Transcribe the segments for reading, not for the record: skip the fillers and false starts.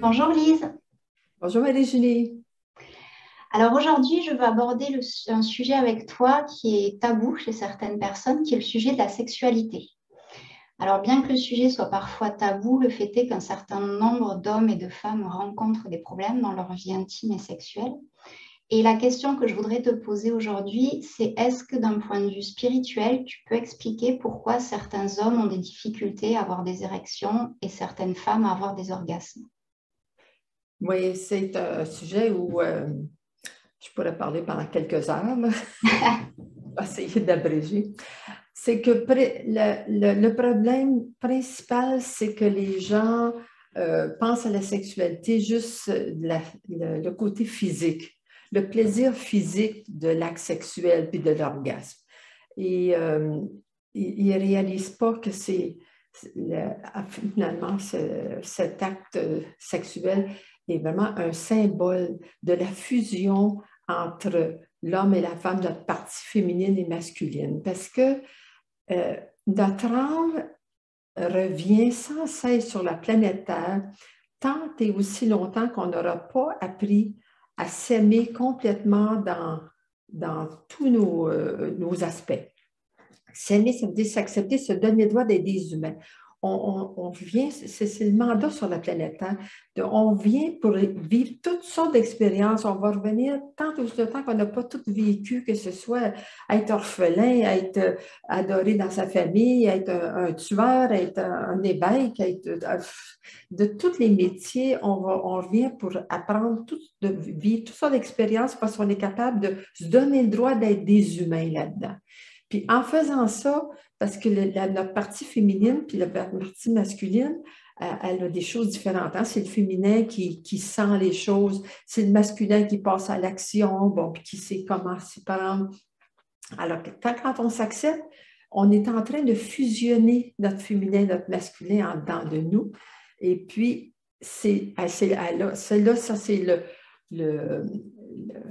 Bonjour Lise. Bonjour Marie-Julie. Alors aujourd'hui, je veux aborder un sujet avec toi qui est tabou chez certaines personnes, qui est le sujet de la sexualité. Alors bien que le sujet soit parfois tabou, le fait est qu'un certain nombre d'hommes et de femmes rencontrent des problèmes dans leur vie intime et sexuelle. Et la question que je voudrais te poser aujourd'hui, c'est est-ce que d'un point de vue spirituel, tu peux expliquer pourquoi certains hommes ont des difficultés à avoir des érections et certaines femmes à avoir des orgasmes? Oui, c'est un sujet où je pourrais parler pendant quelques heures, là. Je vais essayer d'abréger. C'est que le problème principal, c'est que les gens pensent à la sexualité juste le côté physique, le plaisir physique de l'acte sexuel puis de l'orgasme. Et ils ne réalisent pas que finalement, cet acte sexuel est vraiment un symbole de la fusion entre l'homme et la femme, notre partie féminine et masculine. Parce que notre âme revient sans cesse sur la planète Terre tant et aussi longtemps qu'on n'aura pas appris à s'aimer complètement dans tous nos aspects. S'aimer, ça veut dire s'accepter, se donner le droit d'être des humains. On vient, c'est le mandat sur la planète Terre. On vient pour vivre toutes sortes d'expériences. On va revenir tant aussi longtemps qu'on n'a pas tout vécu, que ce soit être orphelin, être adoré dans sa famille, être un tueur, être un évêque, être de tous les métiers. On revient pour apprendre de vivre toutes sortes d'expériences parce qu'on est capable de se donner le droit d'être des humains là-dedans. Puis en faisant ça, parce que notre partie féminine puis la partie masculine, elle a des choses différentes. Hein? C'est le féminin qui sent les choses, c'est le masculin qui passe à l'action, bon, puis qui sait comment s'y prendre. Alors, quand on s'accepte, on est en train de fusionner notre féminin et notre masculin en dedans de nous. Et puis, ça, c'est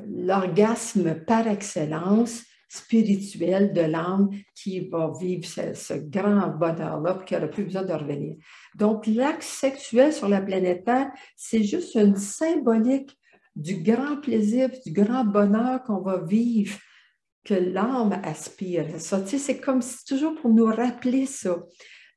l'orgasme par excellence spirituel de l'âme qui va vivre ce grand bonheur-là et qui n'aura plus besoin de revenir. Donc, l'acte sexuel sur la planète Terre, c'est juste une symbolique du grand plaisir, du grand bonheur qu'on va vivre, que l'âme aspire. Ça, tu sais, c'est comme si toujours pour nous rappeler ça.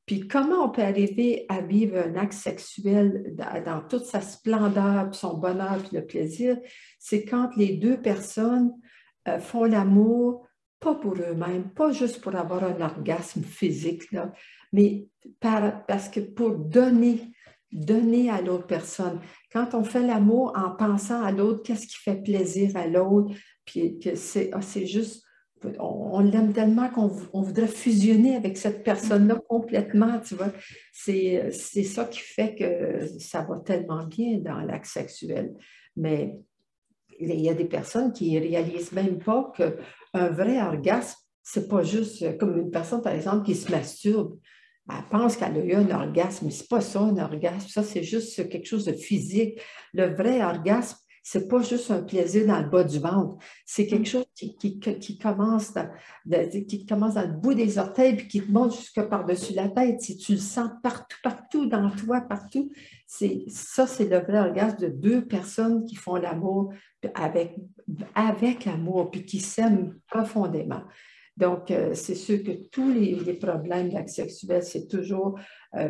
Puis comment on peut arriver à vivre un acte sexuel dans toute sa splendeur, puis son bonheur, puis le plaisir, c'est quand les deux personnes font l'amour, pas pour eux-mêmes, pas juste pour avoir un orgasme physique, là, mais parce que pour donner à l'autre personne. Quand on fait l'amour en pensant à l'autre, qu'est-ce qui fait plaisir à l'autre, puis que c'est juste, on l'aime tellement qu'on voudrait fusionner avec cette personne-là complètement, tu vois. C'est ça qui fait que ça va tellement bien dans l'acte sexuel. Mais il y a des personnes qui ne réalisent même pas qu'un vrai orgasme, c'est pas juste comme une personne, par exemple, qui se masturbe. Elle pense qu'elle a eu un orgasme, mais ce n'est pas ça, un orgasme. Ça, c'est juste quelque chose de physique. Le vrai orgasme, ce n'est pas juste un plaisir dans le bas du ventre. C'est quelque chose qui commence qui commence dans le bout des orteils puis qui te monte jusque par-dessus la tête. Si tu le sens partout, partout dans toi, partout, ça, c'est le vrai orgasme de deux personnes qui font l'amour avec amour puis qui s'aiment profondément. Donc, c'est sûr que tous les problèmes d'acte sexuel, c'est toujours à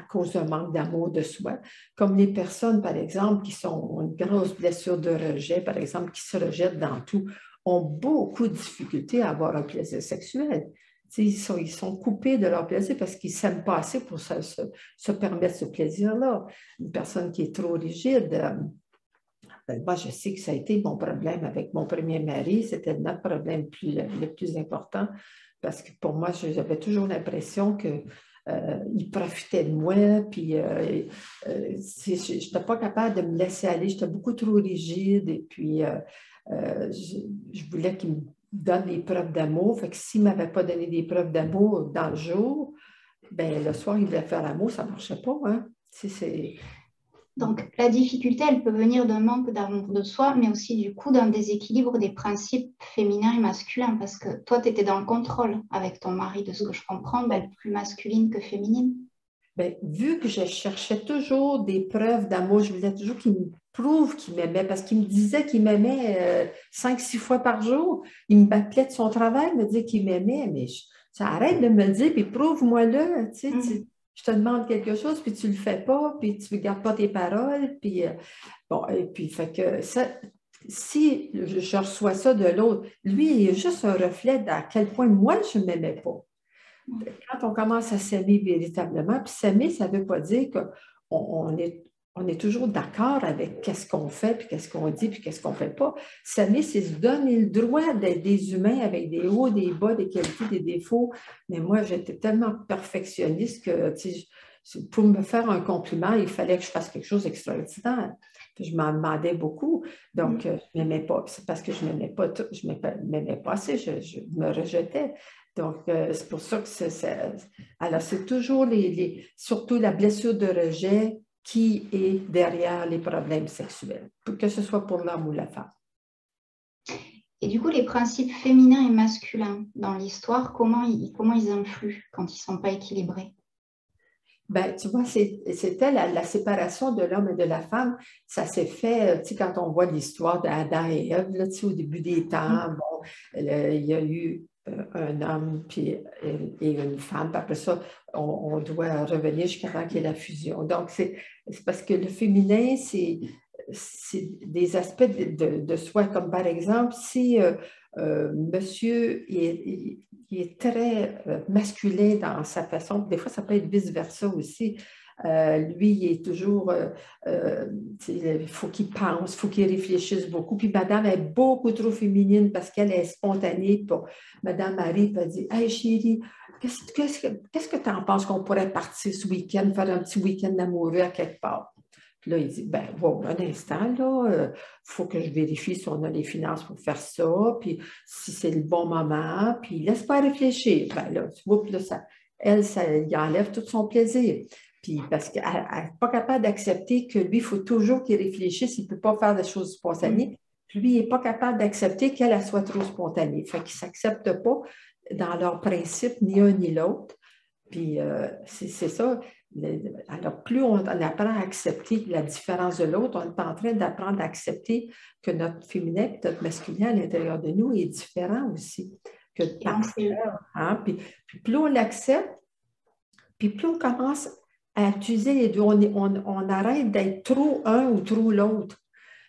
cause d'un manque d'amour de soi. Comme les personnes, par exemple, qui ont une grosse blessure de rejet, par exemple, qui se rejettent dans tout, ont beaucoup de difficultés à avoir un plaisir sexuel. Ils sont coupés de leur plaisir parce qu'ils ne s'aiment pas assez pour se permettre ce plaisir-là. Une personne qui est trop rigide, moi, je sais que ça a été mon problème avec mon premier mari. C'était notre problème le plus important parce que pour moi, j'avais toujours l'impression qu'il profitait de moi. Puis, je n'étais pas capable de me laisser aller. J'étais beaucoup trop rigide. Et puis, je voulais qu'il me donne des preuves d'amour. Fait que s'il ne m'avait pas donné des preuves d'amour dans le jour, ben, le soir, il voulait faire l'amour. Ça ne marchait pas. Hein? Donc, la difficulté, elle peut venir d'un manque d'amour de soi, mais aussi du coup d'un déséquilibre des principes féminins et masculins, parce que toi, tu étais dans le contrôle avec ton mari, de ce que je comprends, donc plus masculine que féminine. Bien, vu que je cherchais toujours des preuves d'amour, je voulais toujours qu'il me prouve qu'il m'aimait, parce qu'il me disait qu'il m'aimait 5, 6 fois par jour. Il me m'appelait de son travail, me disait qu'il m'aimait, mais ça arrête de me le dire, puis prouve-moi-le. Je te demande quelque chose, puis tu ne le fais pas, puis tu ne gardes pas tes paroles. Puis, bon, et puis, fait que ça, si je reçois ça de l'autre, lui, il est juste un reflet d'à quel point moi, je ne m'aimais pas. Quand on commence à s'aimer véritablement, puis s'aimer, ça ne veut pas dire qu'on est toujours d'accord avec qu'est-ce qu'on fait, puis qu'est-ce qu'on dit, puis qu'est-ce qu'on ne fait pas. S'aimer, c'est se donner le droit d'être des humains avec des hauts, des bas, des qualités, des défauts. Mais moi, j'étais tellement perfectionniste que, pour me faire un compliment, il fallait que je fasse quelque chose d'extraordinaire. Je m'en demandais beaucoup. Donc, je ne m'aimais pas. C'est parce que je ne m'aimais pas, je m'aimais pas assez, je me rejetais. Donc, c'est pour ça que alors, c'est toujours surtout la blessure de rejet qui est derrière les problèmes sexuels, que ce soit pour l'homme ou la femme. Et du coup, les principes féminins et masculins dans l'histoire, comment ils influent quand ils ne sont pas équilibrés? Ben, tu vois, c'était la séparation de l'homme et de la femme. Ça s'est fait, quand on voit l'histoire d'Adam et Ève, là, au début des temps, bon, il y a eu un homme et une femme. Puis après ça, on doit revenir jusqu'à temps qu'il y ait la fusion. Donc, c'est parce que le féminin, c'est des aspects de soi, comme par exemple, si monsieur est très masculin dans sa façon, des fois ça peut être vice-versa aussi. Lui, il est toujours, il faut qu'il pense, il faut qu'il réfléchisse beaucoup. Puis madame est beaucoup trop féminine parce qu'elle est spontanée. Puis madame arrive et dit, hey chérie, qu'est-ce que tu en penses qu'on pourrait partir ce week-end, faire un petit week-end amoureux à quelque part? Puis là, il dit, ben, wow, un instant, là, il faut que je vérifie si on a les finances pour faire ça, puis si c'est le bon moment, puis laisse pas réfléchir. Ben là, tu vois, puis là, ça il enlève tout son plaisir. Puis parce qu'elle n'est pas capable d'accepter que lui, il faut toujours qu'il réfléchisse, il ne peut pas faire des choses spontanées. Puis lui, il n'est pas capable d'accepter qu'elle soit trop spontanée. Fait qu'ils ne s'acceptent pas dans leurs principes, ni un ni l'autre. Puis c'est ça. Alors, plus on apprend à accepter la différence de l'autre, on est en train d'apprendre à accepter que notre féminin et notre masculin à l'intérieur de nous est différent aussi. Que hein? Puis plus on l'accepte, puis plus on commence à utiliser les deux, on arrête d'être trop un ou trop l'autre.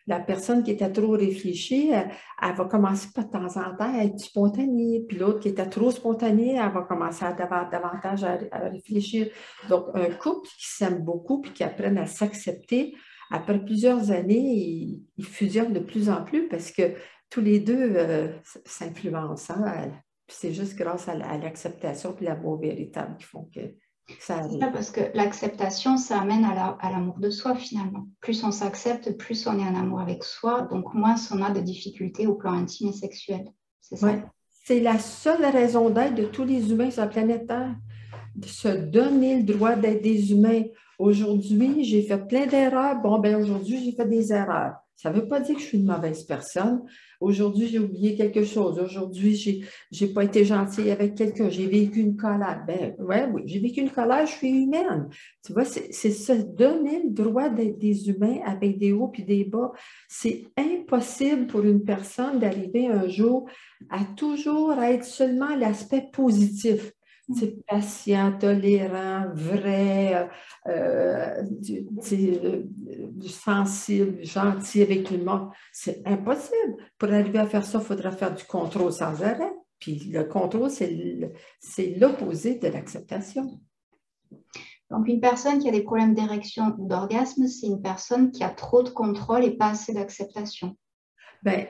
La personne qui était trop réfléchie, elle va commencer de temps en temps à être spontanée. Puis l'autre qui était trop spontanée, elle va commencer à davantage à réfléchir. Donc, un couple qui s'aime beaucoup puis qui apprennent à s'accepter, après plusieurs années, ils fusionnent de plus en plus parce que tous les deux s'influencent. Hein? C'est juste grâce à l'acceptation et l'amour véritable qui font que ça arrive. C'est ça, parce que l'acceptation, ça amène à l'amour de soi finalement. Plus on s'accepte, plus on est en amour avec soi, donc moins on a de difficultés au plan intime et sexuel. C'est ça? Ouais. C'est la seule raison d'être de tous les humains sur la planète Terre, de se donner le droit d'être des humains. Aujourd'hui, j'ai fait plein d'erreurs. Bon, ben aujourd'hui, j'ai fait des erreurs. Ça ne veut pas dire que je suis une mauvaise personne. Aujourd'hui, j'ai oublié quelque chose. Aujourd'hui, je n'ai pas été gentille avec quelqu'un. J'ai vécu une colère. Ben, ouais, oui, j'ai vécu une colère, je suis humaine. Tu vois, c'est se donner le droit d'être des humains avec des hauts et des bas. C'est impossible pour une personne d'arriver un jour à toujours être seulement l'aspect positif. C'est patient, tolérant, vrai, sensible, gentil avec tout le monde. C'est impossible. Pour arriver à faire ça, il faudra faire du contrôle sans arrêt. Puis le contrôle, c'est l'opposé de l'acceptation. Donc, une personne qui a des problèmes d'érection ou d'orgasme, c'est une personne qui a trop de contrôle et pas assez d'acceptation. Bien,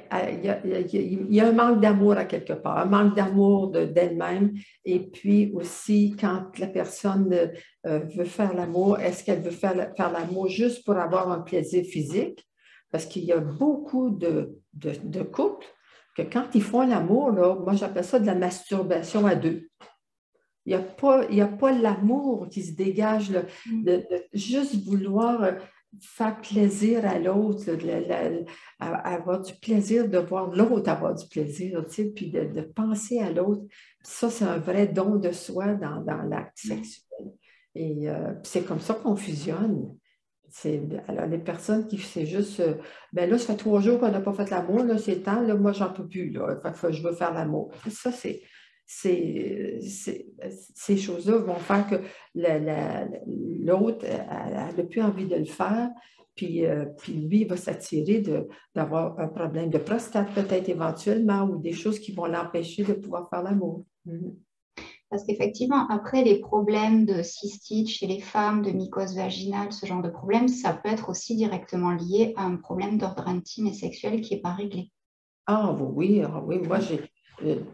il y a un manque d'amour à quelque part, un manque d'amour d'elle-même. Et puis aussi, quand la personne veut faire l'amour, est-ce qu'elle veut faire l'amour juste pour avoir un plaisir physique? Parce qu'il y a beaucoup de couples que quand ils font l'amour, moi j'appelle ça de la masturbation à deux. Il n'y a pas l'amour qui se dégage, de juste vouloir faire plaisir à l'autre, avoir du plaisir de voir l'autre avoir du plaisir, puis de penser à l'autre. Ça, c'est un vrai don de soi dans l'acte sexuel. Et c'est comme ça qu'on fusionne. Alors, les personnes qui, c'est juste, ben là, ça fait 3 jours qu'on n'a pas fait l'amour, là, c'est temps, là, moi, j'en peux plus, là, je veux faire l'amour. Ça, ces choses-là vont faire que l'autre, elle n'a plus envie de le faire, puis lui, il va s'attirer d'avoir un problème de prostate, peut-être éventuellement, ou des choses qui vont l'empêcher de pouvoir faire l'amour. Parce qu'effectivement, après, les problèmes de cystite chez les femmes, de mycose vaginale, ce genre de problème, ça peut être aussi directement lié à un problème d'ordre intime et sexuel qui n'est pas réglé. Ah oui. Moi,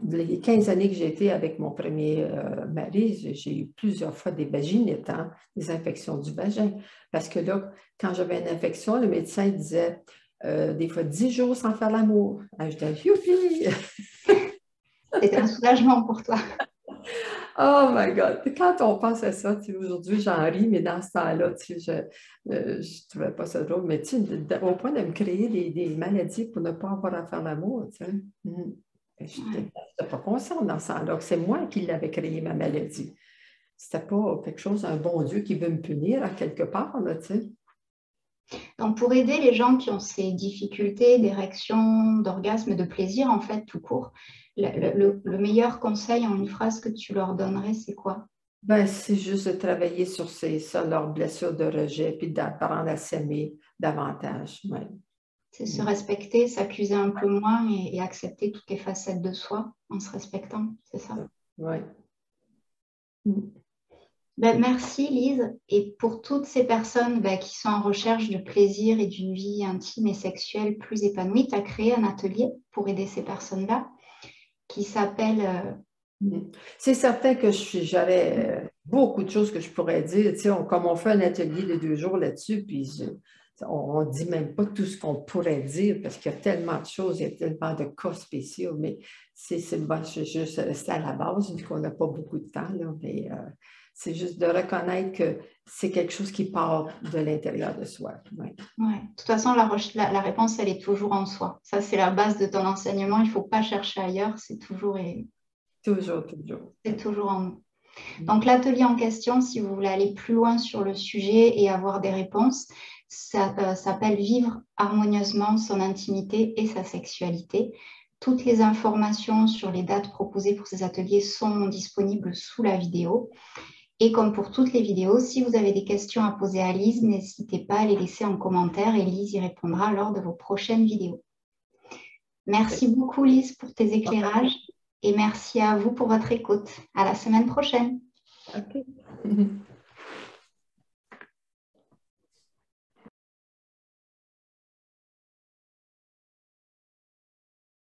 les 15 années que j'ai été avec mon premier mari, j'ai eu plusieurs fois des vaginites, hein, des infections du vagin. Parce que là, quand j'avais une infection, le médecin disait des fois 10 jours sans faire l'amour. Ah, je disais, youpi! C'était un soulagement pour toi. Oh my God! Quand on pense à ça, aujourd'hui, j'en ris, mais dans ce temps-là, je ne trouvais pas ça drôle. Mais au point de me créer des maladies pour ne pas avoir à faire l'amour, tu sais. Je n'étais pas consciente dans ce temps-là que c'est moi qui l'avais créé, ma maladie. C'était pas quelque chose, un bon Dieu qui veut me punir à quelque part, là, tu sais. Donc, pour aider les gens qui ont ces difficultés d'érection, d'orgasme, de plaisir, en fait, tout court, le meilleur conseil en une phrase que tu leur donnerais, c'est quoi? Ben, c'est juste de travailler sur leurs blessures de rejet, puis d'apprendre à s'aimer davantage. Ouais. C'est se respecter, s'accuser un peu moins et accepter toutes les facettes de soi en se respectant, c'est ça? Oui. Ben, merci Lise. Et pour toutes ces personnes qui sont en recherche de plaisir et d'une vie intime et sexuelle plus épanouie, tu as créé un atelier pour aider ces personnes-là qui s'appelle... C'est certain que j'aurais beaucoup de choses que je pourrais dire. Tu sais, comme on fait un atelier de 2 jours là-dessus, puis on ne dit même pas tout ce qu'on pourrait dire parce qu'il y a tellement de choses, il y a tellement de cas spéciaux, mais bon, je juste rester à la base vu qu'on n'a pas beaucoup de temps, là, mais c'est juste de reconnaître que c'est quelque chose qui part de l'intérieur de soi. Ouais. Ouais. De toute façon, la réponse, elle est toujours en soi. Ça, c'est la base de ton enseignement. Il ne faut pas chercher ailleurs. C'est toujours en nous. Donc, l'atelier en question, si vous voulez aller plus loin sur le sujet et avoir des réponses, ça s'appelle Vivre harmonieusement son intimité et sa sexualité. Toutes les informations sur les dates proposées pour ces ateliers sont disponibles sous la vidéo. Et comme pour toutes les vidéos, si vous avez des questions à poser à Lise, n'hésitez pas à les laisser en commentaire et Lise y répondra lors de vos prochaines vidéos. Merci beaucoup Lise pour tes éclairages et merci à vous pour votre écoute. À la semaine prochaine. OK.